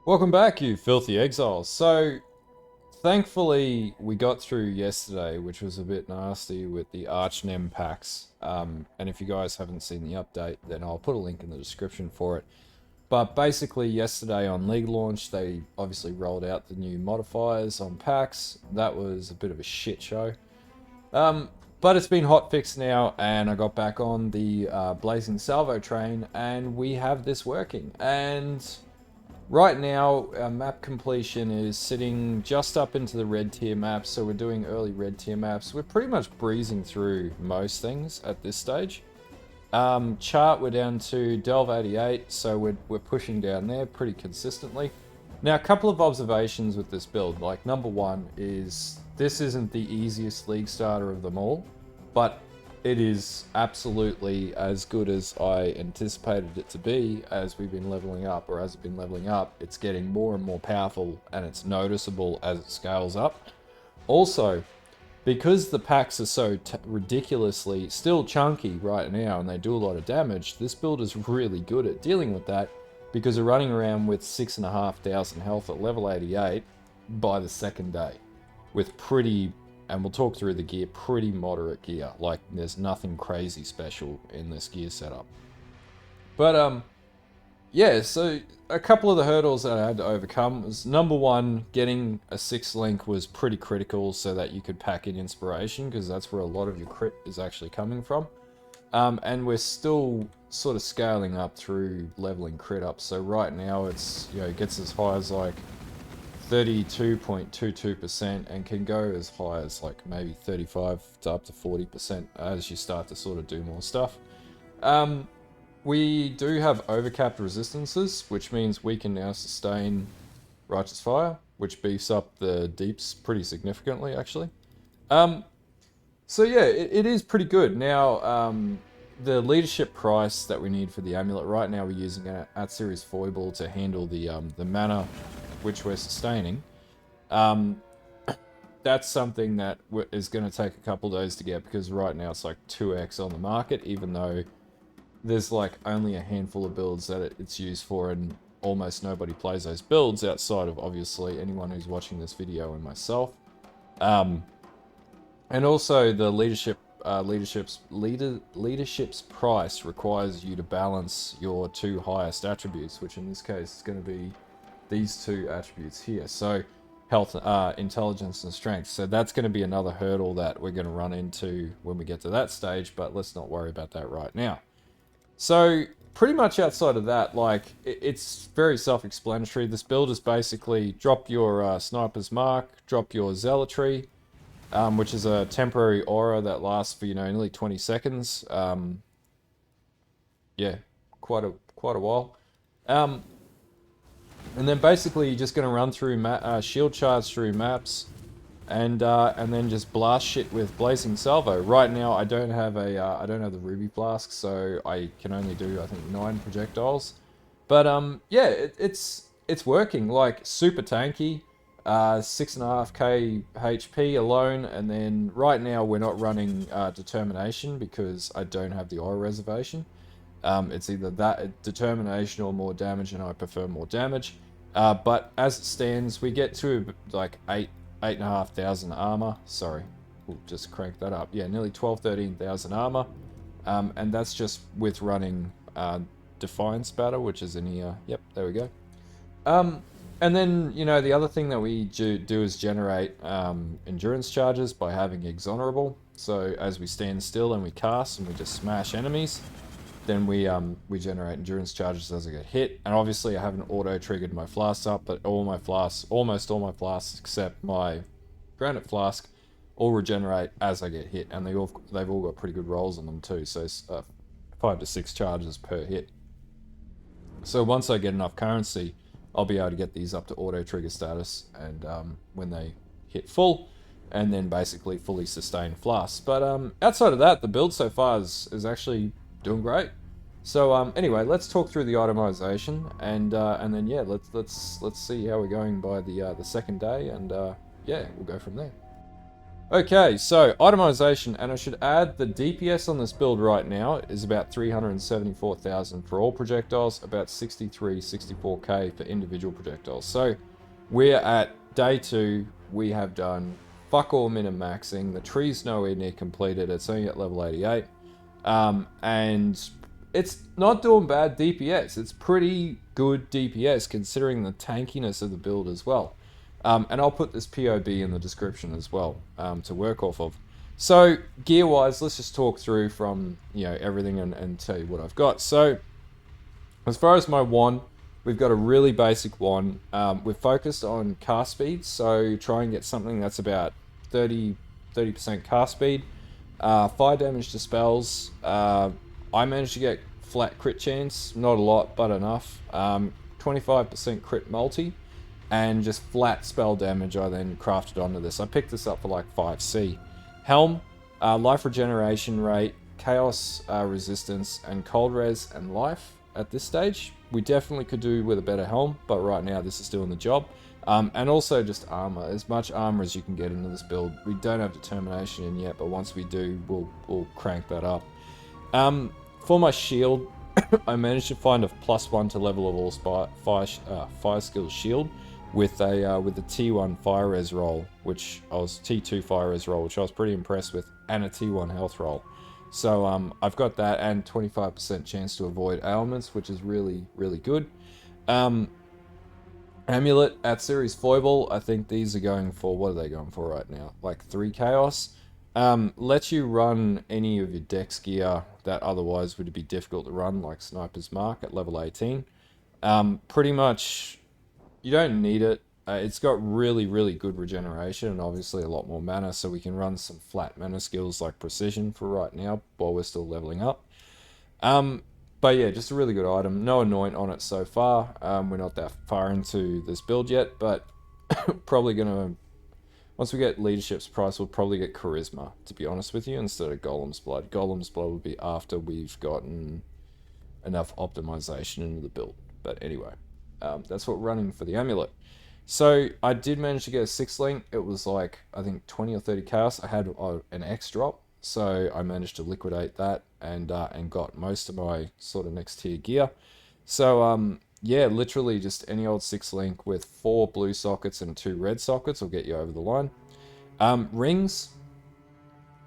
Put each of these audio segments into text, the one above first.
Welcome back, you filthy exiles. So, thankfully, we got through yesterday, which was a bit nasty with the Archnem packs. And if you guys haven't seen the update, then I'll put a link in the description for it. But basically, yesterday on League launch, they obviously rolled out the new modifiers on packs. That was a bit of a shit show. But it's been hotfixed now, and I got back on the Blazing Salvo train, and we have this working. And right now, our map completion is sitting just up into the red tier maps, so we're doing early red tier maps. We're pretty much breezing through most things at this stage. Chart, we're down to Delve 88, so we're pushing down there pretty consistently. Now, a couple of observations with this build. Like, number one is this isn't the easiest league starter of them all, but it is absolutely as good as I anticipated it to be as we've been leveling up, or as it's been leveling up. It's getting more and more powerful, and it's noticeable as it scales up. Also, because the packs are so ridiculously still chunky right now and they do a lot of damage, this build is really good at dealing with that because we're running around with 6,500 health at level 88 by the second day with pretty, and we'll talk through the gear, pretty moderate gear. Like, there's nothing crazy special in this gear setup. But yeah, so a couple of the hurdles that I had to overcome was, number one, getting a 6 link was pretty critical so that you could pack in inspiration, because that's where a lot of your crit is actually coming from. And we're still sort of scaling up through leveling crit up. So right now it's, it gets as high as like 32.22% and can go as high as like maybe 35 to up to 40% as you start to sort of do more stuff. We do have overcapped resistances, which means we can now sustain Righteous Fire, which beefs up the deeps pretty significantly, actually. So yeah, it is pretty good. Now, the leadership price that we need for the Amulet, right now we're using an at-series foible to handle the mana which we're sustaining. That's something that is going to take a couple days to get, because right now it's like 2x on the market, even though there's like only a handful of builds that it's used for, and almost nobody plays those builds outside of obviously anyone who's watching this video and myself. And also the leadership's price requires you to balance your two highest attributes, which in this case is going to be these two attributes here. So health, intelligence, and strength. So that's going to be another hurdle that we're going to run into when we get to that stage, but let's not worry about that right now. So pretty much outside of that, like, it's very self-explanatory. This build is basically drop your Sniper's Mark, drop your Zealotry, which is a temporary aura that lasts for, nearly 20 seconds. Yeah, quite a while. And then basically you're just going to run through shield charge through maps, and then just blast shit with Blazing Salvo. Right now I don't have I don't have the Ruby Flask, so I can only do, I think, 9 projectiles. But yeah, it's working. Like, super tanky, 6.5k HP alone, and then right now we're not running Determination because I don't have the aura reservation. It's either that determination or more damage, and I prefer more damage. But as it stands, we get to like 8,500 armor. Sorry, we'll just crank that up. Yeah, nearly 13,000 armor. And that's just with running Defiance Batter, which is in here. Yep, there we go. And then, the other thing that we do is generate endurance charges by having Exonerable. So as we stand still and we cast and we just smash enemies, then we generate endurance charges as I get hit. And obviously I haven't auto-triggered my flasks up, but almost all my flasks except my Granite Flask all regenerate as I get hit, and they've all got pretty good rolls on them too, so 5 to 6 charges per hit. So once I get enough currency, I'll be able to get these up to auto-trigger status, and when they hit full, and then basically fully sustain flasks. But outside of that, the build so far is actually doing great. So anyway, let's talk through the itemization, and then yeah, let's see how we're going by the second day, and yeah, we'll go from there. Okay, so itemization, and I should add the DPS on this build right now is about 374,000 for all projectiles, about 63, 64k for individual projectiles. So we're at day 2, we have done fuck all min maxing, the tree's nowhere near completed, it's only at level 88, and it's not doing bad DPS, it's pretty good DPS considering the tankiness of the build as well. And I'll put this POB in the description as well to work off of. So gear-wise, let's just talk through from everything and tell you what I've got. So as far as my wand, we've got a really basic wand. We're focused on cast speed, so try and get something that's about 30% cast speed. Fire damage to spells. I managed to get flat crit chance, not a lot, but enough. 25% crit multi. And just flat spell damage I then crafted onto this. I picked this up for like 5C. Helm, life regeneration rate, chaos resistance, and cold res and life at this stage. We definitely could do with a better helm, but right now this is doing the job. And also just armor, as much armor as you can get into this build. We don't have determination in yet, but once we do, we'll crank that up. For my shield, I managed to find a +1 to level of all fire skill shield with a T1 fire res roll, which I was T2 fire res roll, which I was pretty impressed with, and a T1 health roll. So I've got that and 25% chance to avoid ailments, which is really, really good. Amulet at Series Foible, I think these are going for, what are they going for right now? Like 3 chaos. Lets you run any of your dex gear that otherwise would be difficult to run, like Sniper's Mark at level 18. Pretty much, you don't need it. It's got really, really good regeneration and obviously a lot more mana, so we can run some flat mana skills like Precision for right now while we're still leveling up. But yeah, just a really good item. No anoint on it so far. We're not that far into this build yet, but probably gonna, once we get Leadership's Price, we'll probably get Charisma, to be honest with you, instead of Golem's Blood. Golem's Blood will be after we've gotten enough optimization into the build. But anyway, that's what we're running for the Amulet. So I did manage to get a 6-link. It was like, I think 20 or 30 chaos. I had an X drop, so I managed to liquidate that and got most of my sort of next tier gear. So yeah, literally just any old 6-link with 4 blue sockets and 2 red sockets will get you over the line. Rings.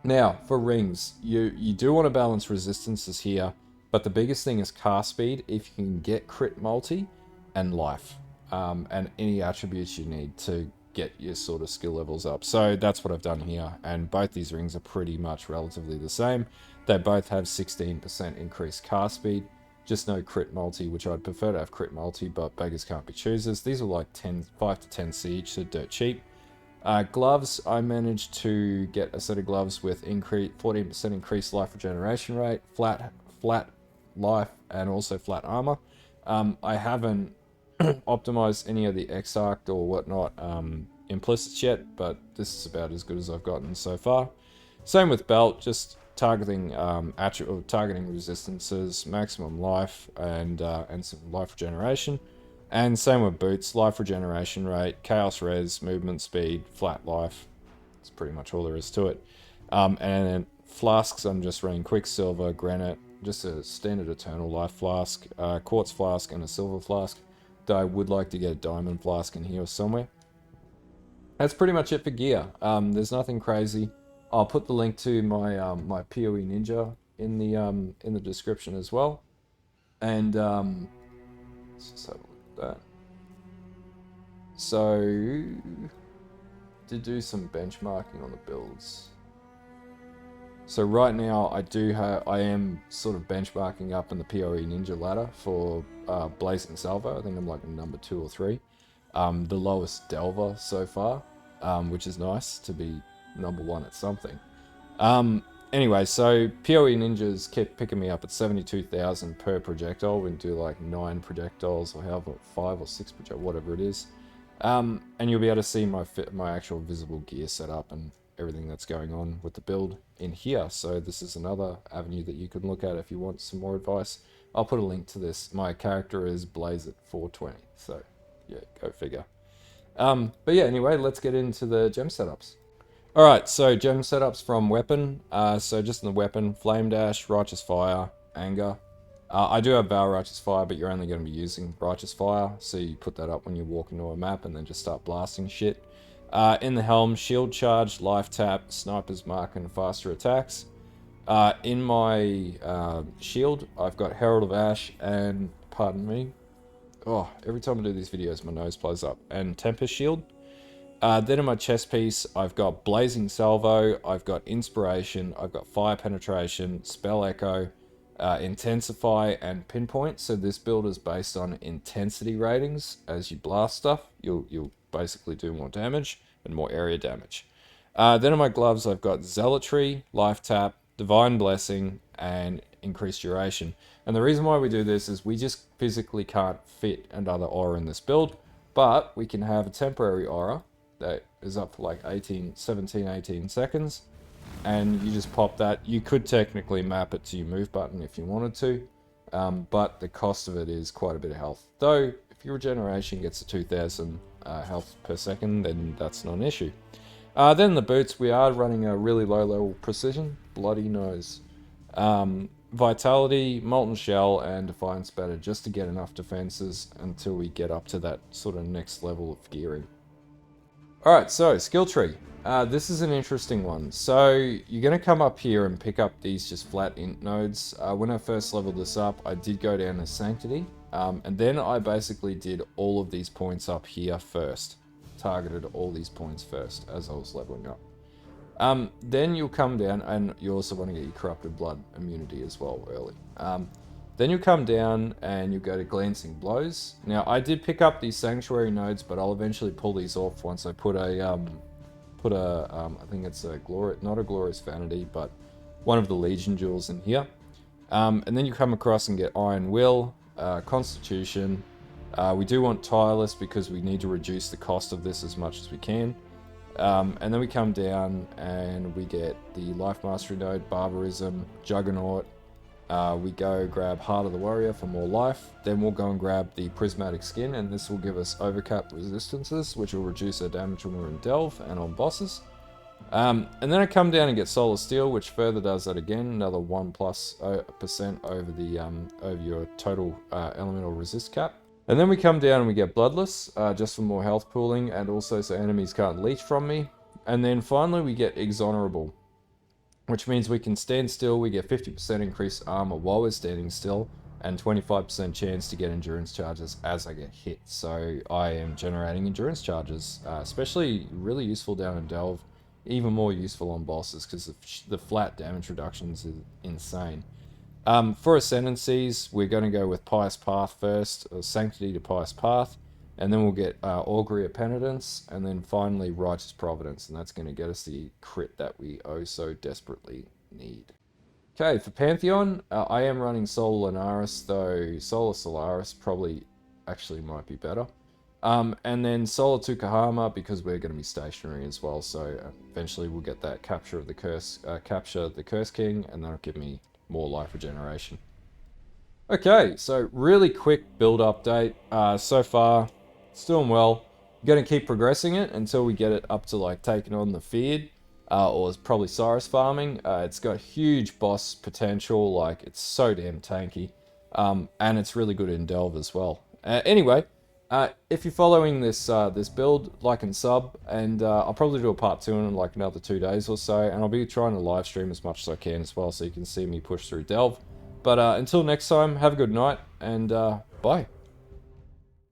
Now, for rings, you do want to balance resistances here, but the biggest thing is cast speed. If you can get crit multi and life, and any attributes you need to get your sort of skill levels up. So that's what I've done here, and both these rings are pretty much relatively the same. They both have 16% increased cast speed, just no crit multi, which I'd prefer to have crit multi, but beggars can't be choosers. These are like 5 to 10 each, so dirt cheap. Gloves, I managed to get a set of gloves with 14% increased life regeneration rate, flat life, and also flat armor. I haven't optimized any of the Exarch or whatnot implicits yet, but this is about as good as I've gotten so far. Same with belt, just targeting targeting resistances, maximum life, and some life regeneration. And same with boots, life regeneration rate, chaos res, movement speed, flat life. That's pretty much all there is to it. And then flasks, I'm just running Quicksilver, Granite, just a standard Eternal Life flask, Quartz flask, and a Silver flask. Though I would like to get a Diamond flask in here somewhere. That's pretty much it for gear. There's nothing crazy. I'll put the link to my my POE Ninja in the description as well. And let's just have a look at that. So to do some benchmarking on the builds. So right now I am sort of benchmarking up in the POE Ninja ladder for Blazing Salvo. I think I'm like number 2 or 3. The lowest Delver so far, which is nice to be number 1 at something. Anyway, so POE Ninjas kept picking me up at 72,000 per projectile. We can do like 9 projectiles or however, 5 or 6 projectiles, whatever it is. And you'll be able to see my actual visible gear setup and everything that's going on with the build in here. So this is another avenue that you can look at if you want some more advice. I'll put a link to this. My character is Blaze420, so yeah, go figure. But yeah, anyway, let's get into the gem setups. Alright, so gem setups from weapon. So just in the weapon, Flame Dash, Righteous Fire, Anger. I do have Vow Righteous Fire, but you're only going to be using Righteous Fire, so you put that up when you walk into a map and then just start blasting shit. In the helm, Shield Charge, Life Tap, Sniper's Mark, and faster attacks. In my shield, I've got Herald of Ash and, pardon me, oh, every time I do these videos my nose blows up, and Tempest Shield. Then in my chest piece, I've got Blazing Salvo, I've got Inspiration, I've got Fire Penetration, Spell Echo, Intensify, and Pinpoint. So this build is based on intensity ratings. As you blast stuff, you'll basically do more damage and more area damage. Then in my gloves, I've got Zealotry, Life Tap, Divine Blessing, and Increased Duration. And the reason why we do this is we just physically can't fit another aura in this build, but we can have a temporary aura that is up for like 18 seconds, and you just pop that. You could technically map it to your move button if you wanted to, but the cost of it is quite a bit of health. Though, if your regeneration gets to 2000 health per second, then that's not an issue. Then the boots, we are running a really low level precision, bloody nose. Vitality, Molten Shell, and Defiance Batter, just to get enough defenses until we get up to that sort of next level of gearing. Alright, so skill tree. This is an interesting one. So you're going to come up here and pick up these just flat int nodes. When I first leveled this up, I did go down to Sanctity, and then I basically did all of these points up here first. Targeted all these points first as I was leveling up. Then you'll come down, and you also want to get your Corrupted Blood immunity as well early. Then you come down and you go to Glancing Blows. Now, I did pick up these Sanctuary nodes, but I'll eventually pull these off once I put a, I think it's a not a Glorious Vanity, but one of the Legion jewels in here. And then you come across and get Iron Will, Constitution. We do want Tireless because we need to reduce the cost of this as much as we can. And then we come down and we get the Life Mastery node, Barbarism, Juggernaut. We go grab Heart of the Warrior for more life. Then we'll go and grab the Prismatic Skin, and this will give us overcap resistances, which will reduce our damage when we're in Delve and on bosses. And then I come down and get Solar Steel, which further does that again, another 1+% over the over your total elemental resist cap. And then we come down and we get Bloodless, just for more health pooling, and also so enemies can't leech from me. And then finally we get Exonerable, which means we can stand still. We get 50% increased armor while we're standing still, and 25% chance to get endurance charges as I get hit. So I am generating endurance charges, especially really useful down in Delve, even more useful on bosses because the flat damage reductions is insane. For Ascendancies, we're going to go with Pious Path first, or Sanctity to Pious Path, and then we'll get Augury of Penitence, and then finally Righteous Providence, and that's going to get us the crit that we oh so desperately need. Okay, for Pantheon, I am running Solar Lunaris, though Solar Solaris probably actually might be better. And then Solar Tukahama, because we're going to be stationary as well, so eventually we'll get that Capture the Curse King, and that'll give me more life regeneration. Okay, so really quick build update. So far, it's doing well. We're going to keep progressing it until we get it up to like taking on the Feared, or it's probably Cyrus farming. It's got huge boss potential, like it's so damn tanky, and it's really good in Delve as well. Anyway, if you're following this this build, like and sub, and I'll probably do a part 2 in like another 2 days or so, and I'll be trying to live stream as much as I can as well, so you can see me push through Delve. But until next time, have a good night, and bye.